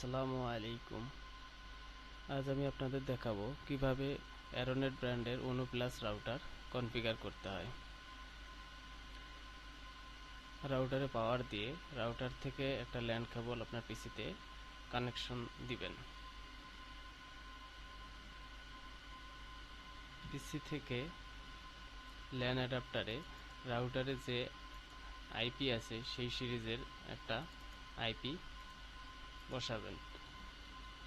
আসসালামু আলাইকুম। আজ আমি আপনাদের দেখাবো কিভাবে অ্যারোনেট ব্র্যান্ডের অনু প্লাস রাউটার কনফিগার করতে হয়। রাউটারে পাওয়ার দিয়ে রাউটার থেকে একটা ল্যান্ড কেবল আপনার পিসিতে কানেকশন দিবেন। পিসি থেকে ল্যান অ্যাডাপ্টারে রাউটারে যে আইপি আছে সেই সিরিজের একটা আইপি বসাবেন।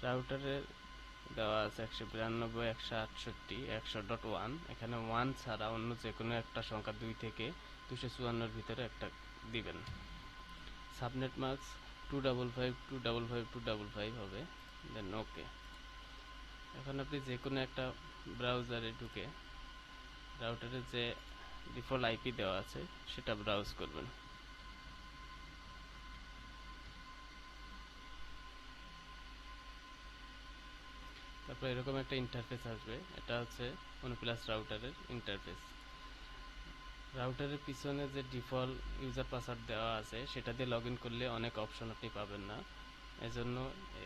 রাউটারের দেওয়া আছে 192.168.100.1। এখানে 1 ছাড়া অন্য যে কোনো একটা সংখ্যা 2 থেকে 254 ভিতরে একটা দিবেন। সাবনেট মার্কস 255.255.255 হবে, দেন ওকে। এখন আপনি যে কোনো একটা ব্রাউজারে ঢুকে রাউটারে যে ডিফল্ট আইপি দেওয়া আছে সেটা ব্রাউজ করবেন। তারপর এরকম একটা ইন্টারফেস আসবে। এটা হচ্ছে অনু প্লাস রাউটারের ইন্টারফেস। রাউটারের পিছনে যে ডিফল্ট ইউজার পাসওয়ার্ড দেওয়া আছে সেটা দিয়ে লগইন করলে অনেক অপশন আপনি পাবেন না। এজন্য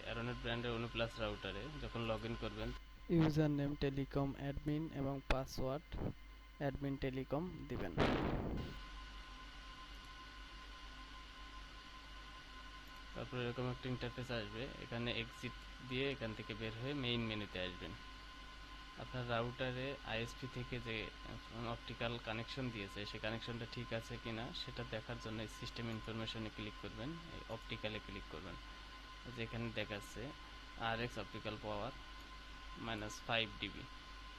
অ্যারোনেট ব্র্যান্ডের অনু প্লাস রাউটারে যখন লগইন করবেন ইউজার নেম টেলিকম অ্যাডমিন এবং পাসওয়ার্ড অ্যাডমিন টেলিকম দিবেন। তারপর এরকম একটা ইন্টারফেস আসবে। এখানে এক্সিট দিয়ে এখান থেকে বের হয়ে মেইন মেনুতে আসবেন। আপনার রাউটারে আইএসপি থেকে যে অপটিক্যাল কানেকশন দিয়েছে সেই কানেকশনটা ঠিক আছে কিনা সেটা দেখার জন্য সিস্টেম ইনফরমেশনে ক্লিক করবেন, এই অপটিক্যালে ক্লিক করবেন। যেখানে দেখাচ্ছে আরএক্স অপটিক্যাল পাওয়ার -5 ডিবি,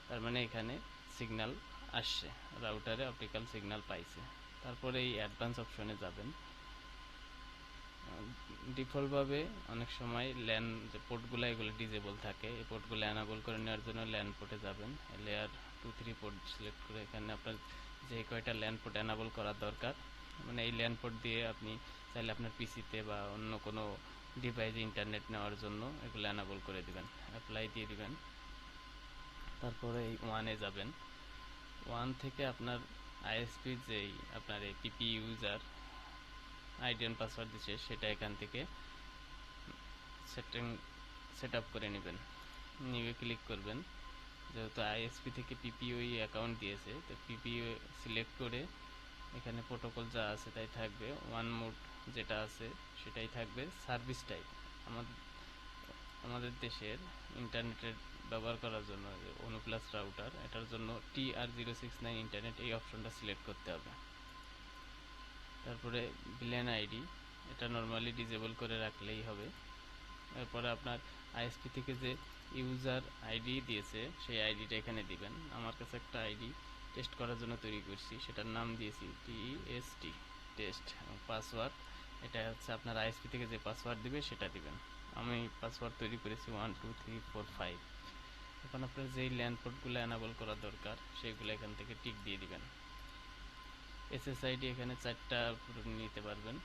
তার মানে এখানে সিগন্যাল আসছে, রাউটারে অপটিক্যাল সিগন্যাল পাইছে। তারপরে এই অ্যাডভান্স অপশনে যাবেন। ডিফল্টভাবে অনেক সময় ল্যান যে পোর্টগুলো এগুলো ডিজেবল থাকে, এই পোর্টগুলো অ্যানাবল করে নেওয়ার জন্য ল্যান পোর্টে যাবেন। লেয়ার 2-3 পোর্ট সিলেক্ট করে এখানে আপনার যে কয়টা ল্যান পোর্ট অ্যানাবল করার দরকার, মানে এই ল্যান পোর্ট দিয়ে আপনি চাইলে আপনার পিসিতে বা অন্য কোনো ডিভাইসে ইন্টারনেট নেওয়ার জন্য এগুলো অ্যানাবল করে দিবেন, অ্যাপ্লাই দিয়ে দিবেন। তারপরে এই 1-এ যাবেন। 1 থেকে আপনার আইএসপি যেই আপনার এই PPPOE-user আইডি এন্ড পাসওয়ার্ড দিচ্ছে সেটা এখান থেকে সেট আপ করে নেবেন। নিয়ে ক্লিক করবেন। যেহেতু আইএসপি থেকে পিপিওই অ্যাকাউন্ট দিয়েছে, তো পিপিও সিলেক্ট করে এখানে প্রোটোকল যা আছে তাই থাকবে। ওয়ান মোড যেটা আছে সেটাই থাকবে। সার্ভিস টাইপ আমাদের দেশের ইন্টারনেটের ব্যবহার করার জন্য অনু প্লাস রাউটার, এটার জন্য TR069 ইন্টারনেট এই অপশনটা সিলেক্ট করতে হবে। তারপরে ভিলেন আইডি এটা নর্মালি ডিজেবল করে রাখলেই হবে। এরপরে আপনার আইএসপি থেকে যে ইউজার আইডি দিয়েছে সেই আইডিটা এখানে দিবেন। আমার কাছে একটা আইডি টেস্ট করার জন্য তৈরি করছি, সেটার নাম দিয়েছি TEST টেস্ট। পাসওয়ার্ড এটা হচ্ছে আপনার আইএসপি থেকে যে পাসওয়ার্ড দিবে সেটা দিবেন। আমি পাসওয়ার্ড তৈরি করেছি 12345। এখন আপনার যেই ল্যান পোর্টগুলো অ্যানাবল করা দরকার সেইগুলো এখান থেকে টিক দিয়ে দিবেন। SSID এখানে 4টা নিতে পারবেন।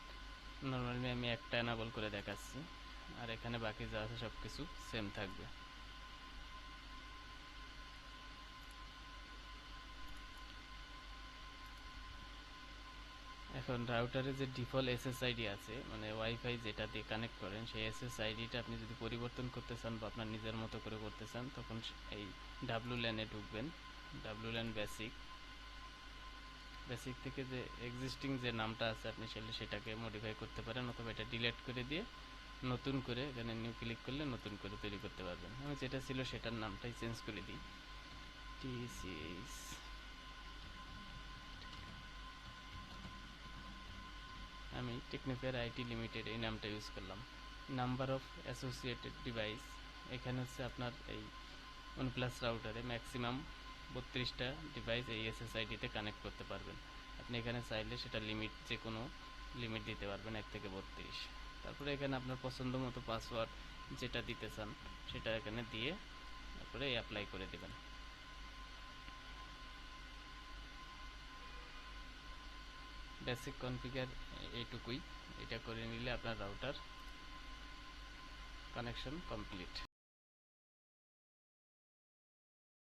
নর্মালি আমি একটা অ্যানাবল করে দেখাচ্ছি, আর এখানে বাকি যা আছে সব কিছু সেম থাকবে। এখন রাউটারে যে ডিফল্ট SSID আছে, মানে ওয়াইফাই যেটা দিয়ে কানেক্ট করেন, সেই SSID-টা আপনি যদি পরিবর্তন করতে চান বা আপনার নিজের মতো করে করতে চান, তখন এই WLAN-এ ঢুকবেন। WLAN বেসিক থেকে যে এক্সিস্টিং যে নামটা আছে আপনি সেটাকে মডিফাই করতে পারেন, অথবা এটা ডিলিট করে দিয়ে নতুন করে এখানে নিউ ক্লিক করলে নতুন করে তৈরি করতে পারবেন। আমি যেটা ছিল সেটার নামটাই চেঞ্জ করে দিই, TCS। আমি টেকনোফেয়ার আইটি লিমিটেড এই নামটা ইউজ করলাম। নাম্বার অফ অ্যাসোসিয়েটেড ডিভাইস এখানে হচ্ছে আপনার এই ওয়ান প্লাস রাউটারে ম্যাক্সিমাম 32টা ডিভাইস এই SSID-তে কানেক্ট করতে পারবেন। আপনি এখানে চাইলে সেটা লিমিট যে কোনো লিমিট দিতে পারবেন 1 থেকে 32। তারপরে এখানে আপনার পছন্দ মতো পাসওয়ার্ড যেটা দিতে চান সেটা এখানে দিয়ে তারপরে অ্যাপ্লাই করে দেবেন। বেসিক কনফিগার এইটুকুই, এটা করে নিলে আপনার রাউটার কানেকশন কমপ্লিট।